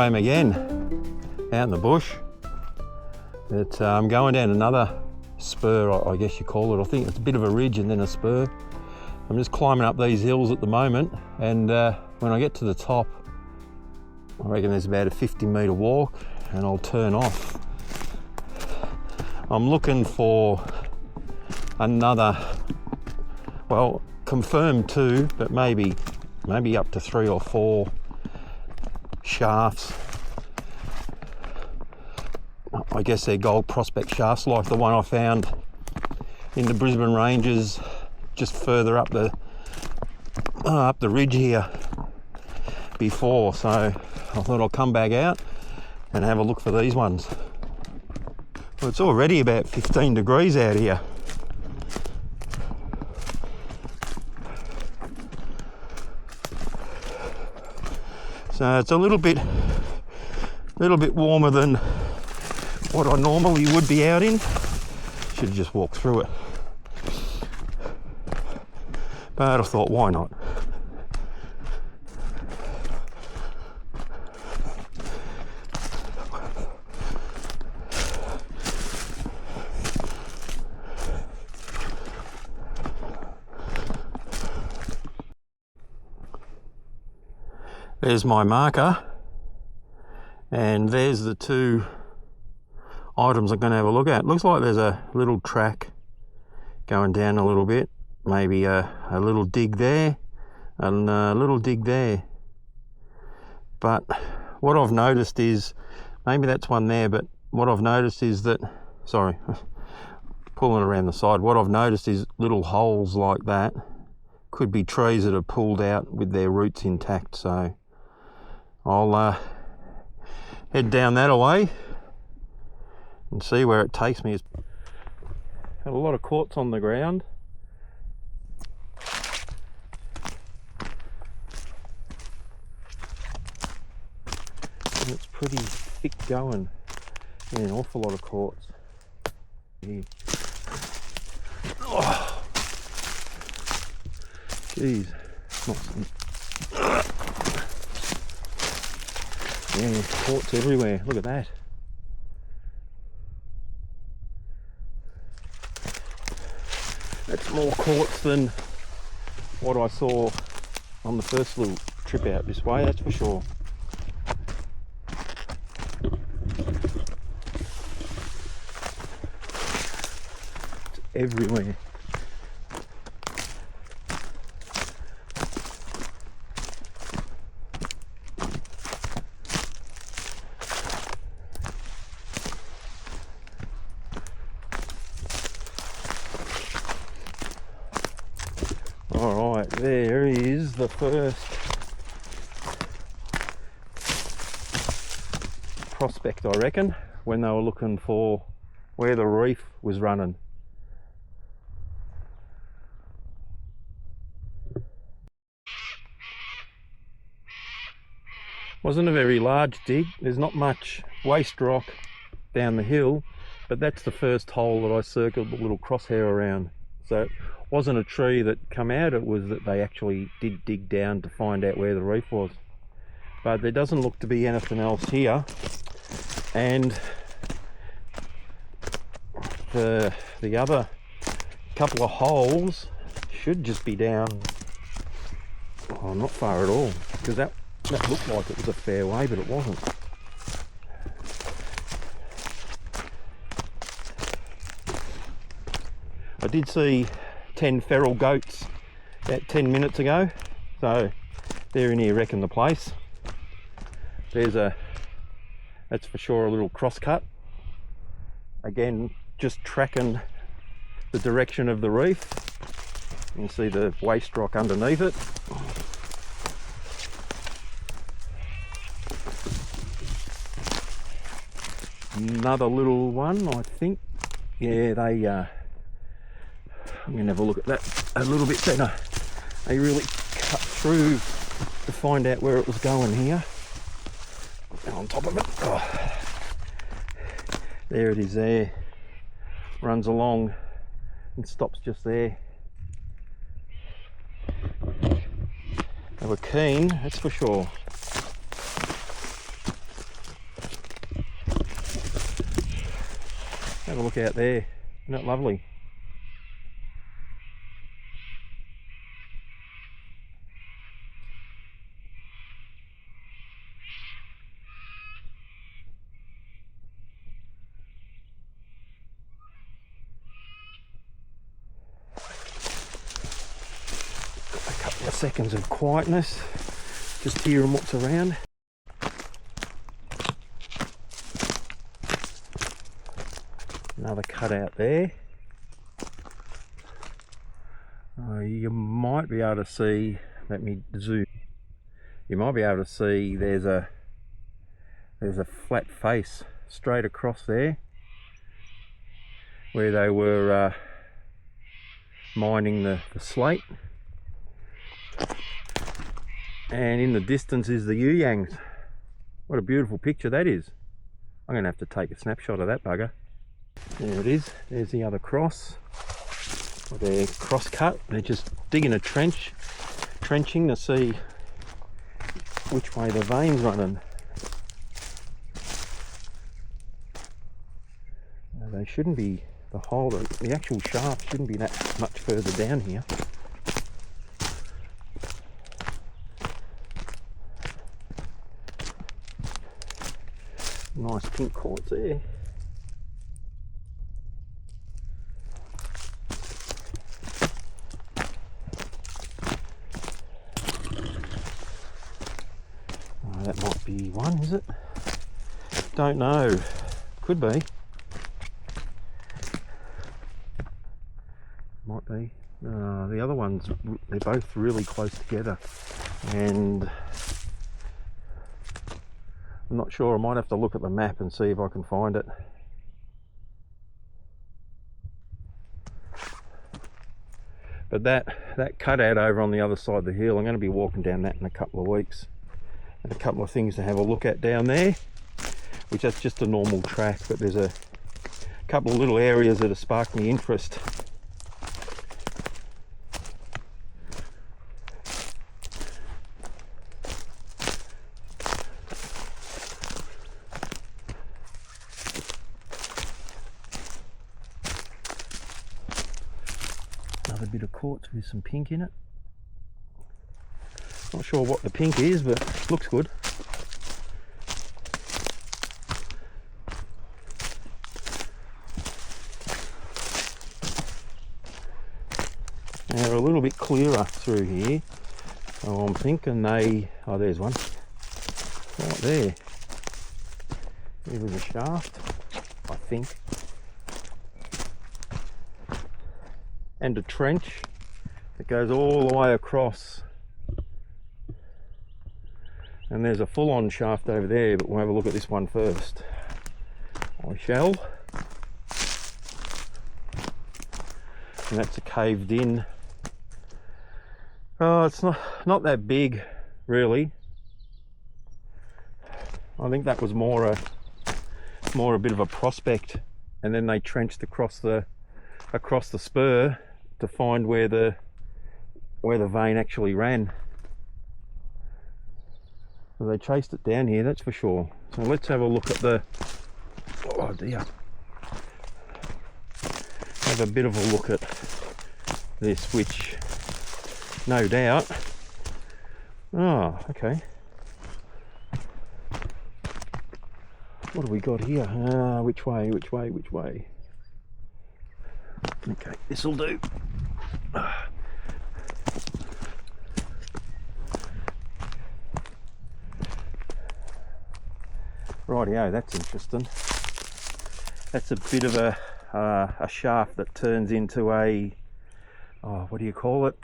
I am again, out in the bush. I'm going down another spur, I guess you call it. I think it's a bit of a ridge and then a spur. I'm just climbing up these hills at the moment, and when I get to the top, I reckon there's about a 50-metre walk, and I'll turn off. I'm looking for another, well, confirmed 2, but maybe up to 3 or 4 shafts. I guess they're gold prospect shafts, like the one I found in the Brisbane Ranges, just further up the ridge here before. So I thought I'll come back out and have a look for these ones. Well, it's already about 15 degrees out here. So it's a little bit warmer than what I normally would be out in. Should have just walked through it. But I thought, why not? There's my marker, and there's the 2 items I'm going to have a look at. Looks like there's a little track going down a little bit, maybe a little dig there and a little dig there. But what I've noticed is, maybe that's one there, but what I've noticed is that, sorry, pulling around the side, what I've noticed is little holes like that could be trees that are pulled out with their roots intact. So I'll head down that away and see where it takes me. Had a lot of quartz on the ground. And it's pretty thick going. Yeah, an awful lot of quartz. Yeah. Oh. Jeez. Yeah, quartz everywhere. Look at that. That's more quartz than what I saw on the first little trip out this way, that's for sure. It's everywhere. Alright, there is the first prospect, I reckon, when they were looking for where the reef was running. Wasn't a very large dig, there's not much waste rock down the hill, but that's the first hole that I circled the little crosshair around. So wasn't a tree that come out, it was that they actually did dig down to find out where the reef was. But there doesn't look to be anything else here, and the other couple of holes should just be down, oh, not far at all, because that looked like it was a fair way, but it wasn't. I did see 10 feral goats about 10 minutes ago, so they're in here wrecking the place. There's that's for sure a little cross cut. Again, just tracking the direction of the reef. You can see the waste rock underneath it. Another little one, I think. Yeah, they I'm going to have a look at that a little bit better. They really cut through to find out where it was going here. And on top of it, oh, there it is there. Runs along and stops just there. They were keen, that's for sure. Have a look out there. Isn't that lovely? A couple of seconds of quietness, just hearing what's around. Another cutout there. You might be able to see, let me zoom, you might be able to see there's a flat face straight across there where they were mining the slate, and in the distance is the Yuyangs. What a beautiful picture that is. I'm going to have to take a snapshot of that bugger. There it is, there's the other cross. They're cross cut, they're just digging a trenching to see which way the vein's running. They shouldn't be, the actual shaft shouldn't be that much further down here. Nice pink quartz there. That might be one, is it? Don't know. Could be. Might be. The other ones, they're both really close together, and I'm not sure. I might have to look at the map and see if I can find it. But that cutout over on the other side of the hill, I'm going to be walking down that in a couple of weeks. And a couple of things to have a look at down there, which that's just a normal track, but there's a couple of little areas that have sparked my interest. Another bit of quartz with some pink in it. Not sure what the pink is, but it looks good. They're a little bit clearer through here, so I'm thinking they... oh, there's one. Right there. There was a shaft, I think. And a trench that goes all the way across. And there's a full-on shaft over there, but we'll have a look at this one first. I shall. And that's a caved in. Oh, it's not that big, really. I think that was more a bit of a prospect, and then they trenched across the spur to find where the vein actually ran. So they chased it down here, that's for sure. So let's have a look at the... oh dear. Have a bit of a look at this, which no doubt... oh, okay. What have we got here? Which way? Okay, this'll do. Rightio, that's interesting. That's a bit of a shaft that turns into a, oh, what do you call it?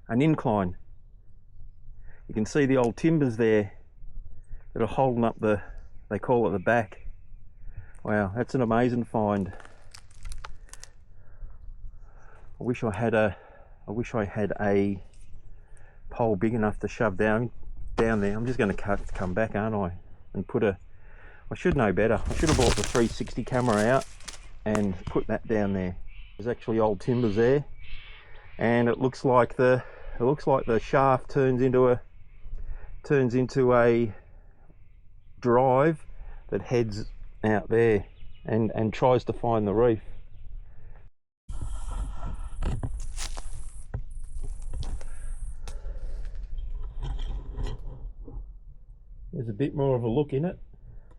An incline. You can see the old timbers there that are holding up the, they call it the back. Wow, that's an amazing find. I wish I had a pole big enough to shove down there. I'm just going to come back, aren't I? And put a, I should know better. I should have brought the 360 camera out and put that down there. There's actually old timbers there, and it looks like the shaft turns into a drive that heads out there. and tries to find the reef. There's a bit more of a look in it.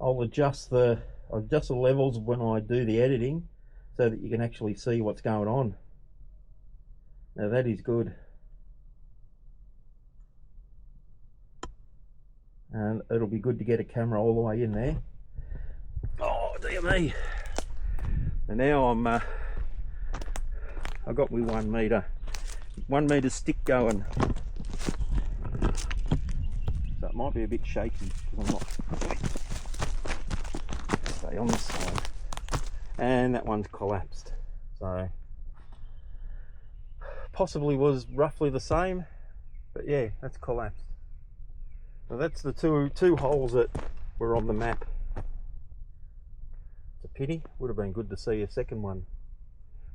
I'll adjust the levels when I do the editing so that you can actually see what's going on. Now that is good. And it'll be good to get a camera all the way in there. Oh dear me. And now I've got my 1 meter stick going. So it might be a bit shaky because I'm not. Stay on this side. And that one's collapsed. So possibly was roughly the same, but yeah, that's collapsed. So that's the two holes that were on the map. It's a pity. Would have been good to see a second one.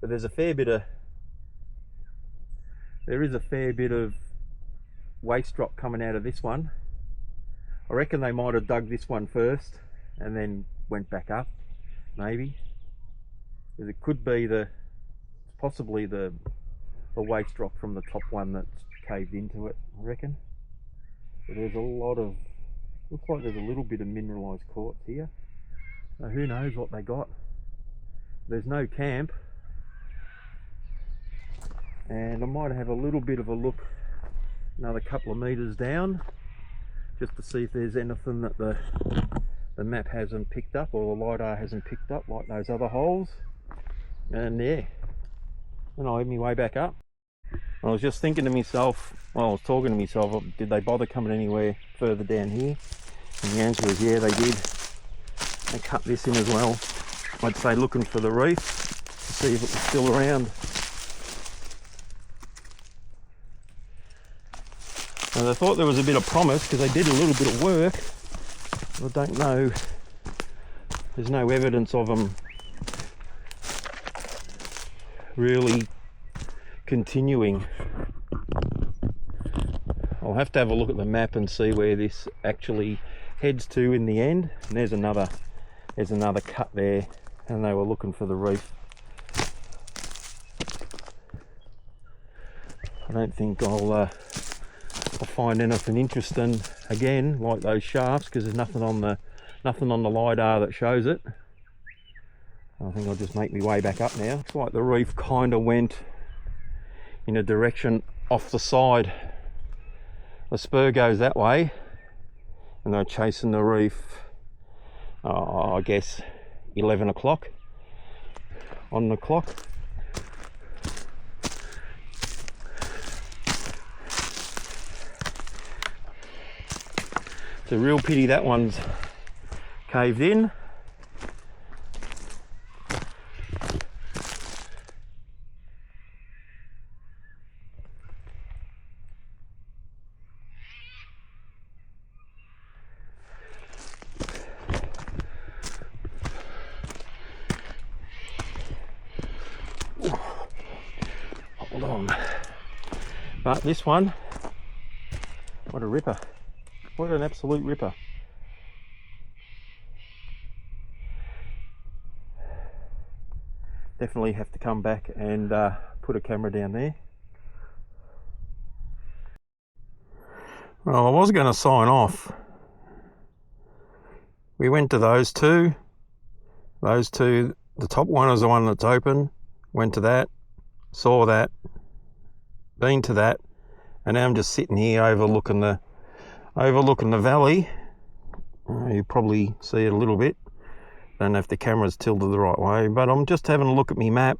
But there is a fair bit of waste rock coming out of this one. I reckon they might have dug this one first and then went back up, maybe. Because it could be possibly the waste rock from the top one that's caved into it, I reckon. But there's a lot of, looks like there's a little bit of mineralised quartz here. Now who knows what they got. There's no camp. And I might have a little bit of a look another couple of meters down just to see if there's anything that the map hasn't picked up or the LiDAR hasn't picked up like those other holes. And yeah, then I'll head my way back up. I was just thinking to myself, well, I was talking to myself, did they bother coming anywhere further down here? And the answer is yeah, they did. They cut this in as well. I'd say looking for the reef to see if it was still around. And I thought there was a bit of promise because they did a little bit of work. I don't know, there's no evidence of them really continuing. I'll have to have a look at the map and see where this actually heads to in the end. And there's another cut there, and they were looking for the reef. I don't think I'll find anything interesting again like those shafts because there's nothing on the LiDAR that shows it. I think I'll just make my way back up now. Looks like the reef kind of went in a direction off the side. The spur goes that way and they're chasing the reef, I guess 11 o'clock on the clock. It's a real pity that one's caved in. Hold on. But this one, what a ripper. What an absolute ripper. Definitely have to come back and put a camera down there. Well, I was going to sign off. We went to those two. The top one is the one that's open. Went to that, saw that, been to that, and now I'm just sitting here overlooking the valley. You probably see it a little bit. Don't know if the camera's tilted the right way, but I'm just having a look at my map,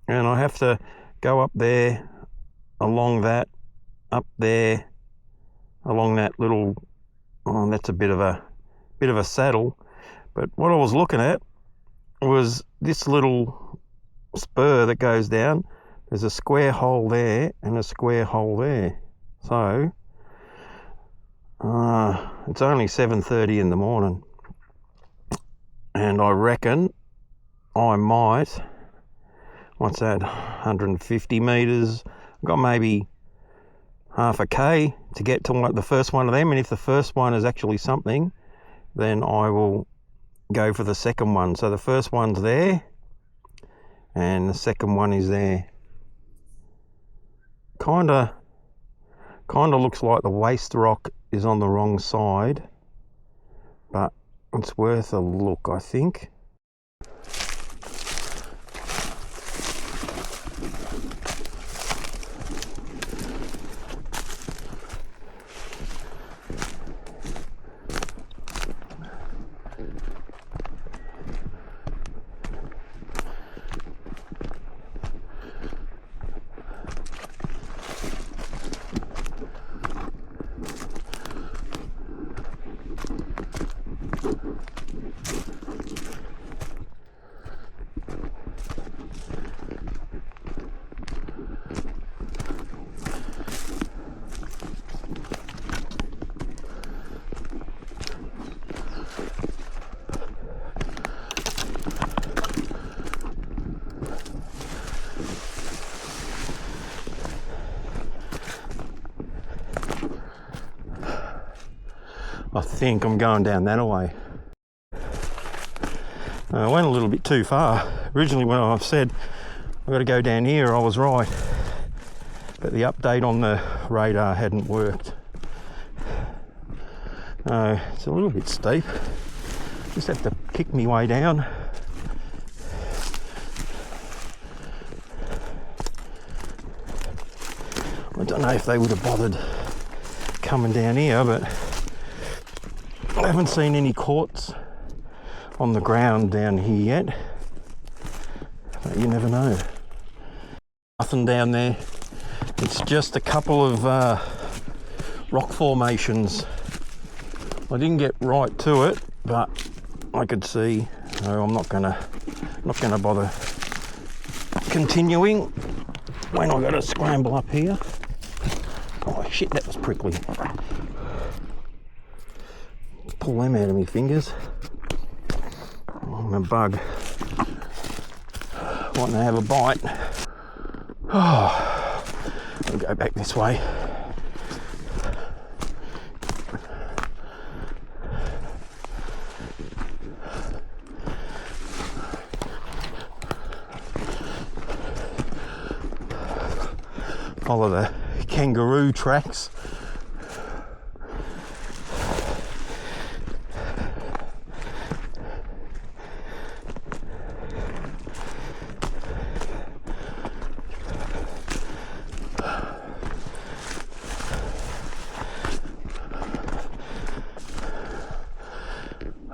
and I have to go up there, along that, up there, along that little. Oh, that's a bit of a saddle. But what I was looking at was this little spur that goes down. There's a square hole there and a square hole there. So it's only 7:30 in the morning, and I reckon I might, what's that, 150 metres, I've got maybe half a K to get to the first one of them, and if the first one is actually something, then I will go for the second one. So the first one's there and the second one is there. Kinda looks like the waste rock is on the wrong side, but it's worth a look, I think. I think I'm going down that way. I went a little bit too far. Originally when I've said I've got to go down here, I was right. But the update on the radar hadn't worked. It's a little bit steep. Just have to kick me way down. I don't know if they would have bothered coming down here, but I haven't seen any quartz on the ground down here yet, but you never know. Nothing down there. It's just a couple of rock formations. I didn't get right to it, but I could see. So I'm not gonna bother continuing when I got to scramble up here. Oh shit, that was prickly. Pull them out of my fingers. I'm a bug wanting to have a bite. Oh, I'll go back this way. Follow the kangaroo tracks.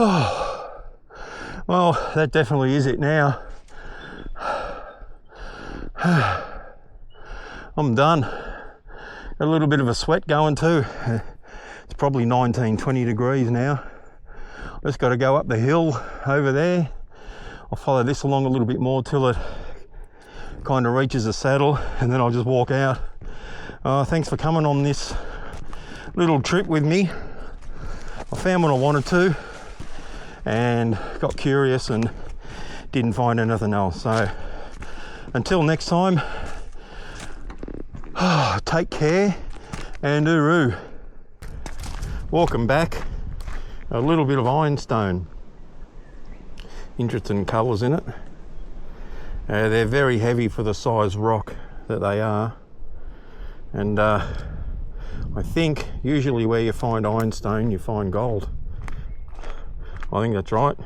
Oh, well, that definitely is it now. I'm done. Got a little bit of a sweat going too. It's probably 19, 20 degrees now. Just got to go up the hill over there. I'll follow this along a little bit more till it kind of reaches the saddle, and then I'll just walk out. Thanks for coming on this little trip with me. I found what I wanted to and got curious and didn't find anything else. So until next time, take care and hooroo. Welcome back. A little bit of ironstone. Interesting colours in it. They're very heavy for the size rock that they are. And I think usually where you find ironstone, you find gold. I think that's right.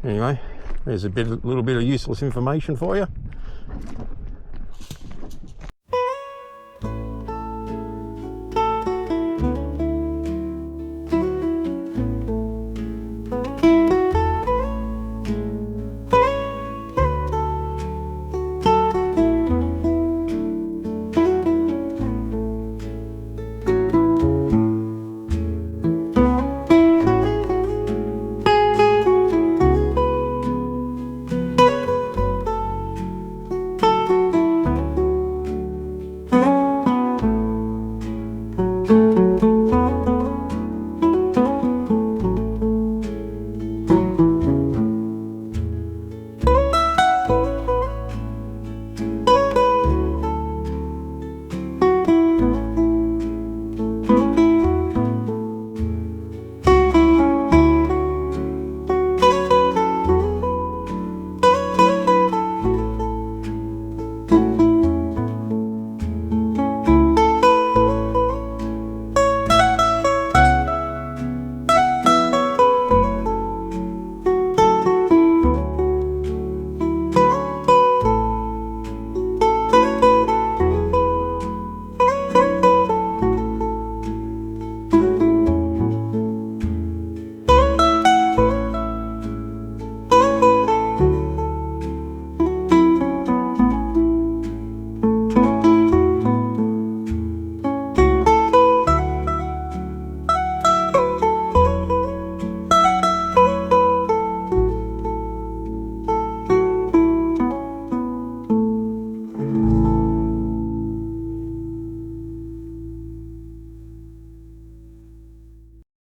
Anyway, there's a little bit of useless information for you.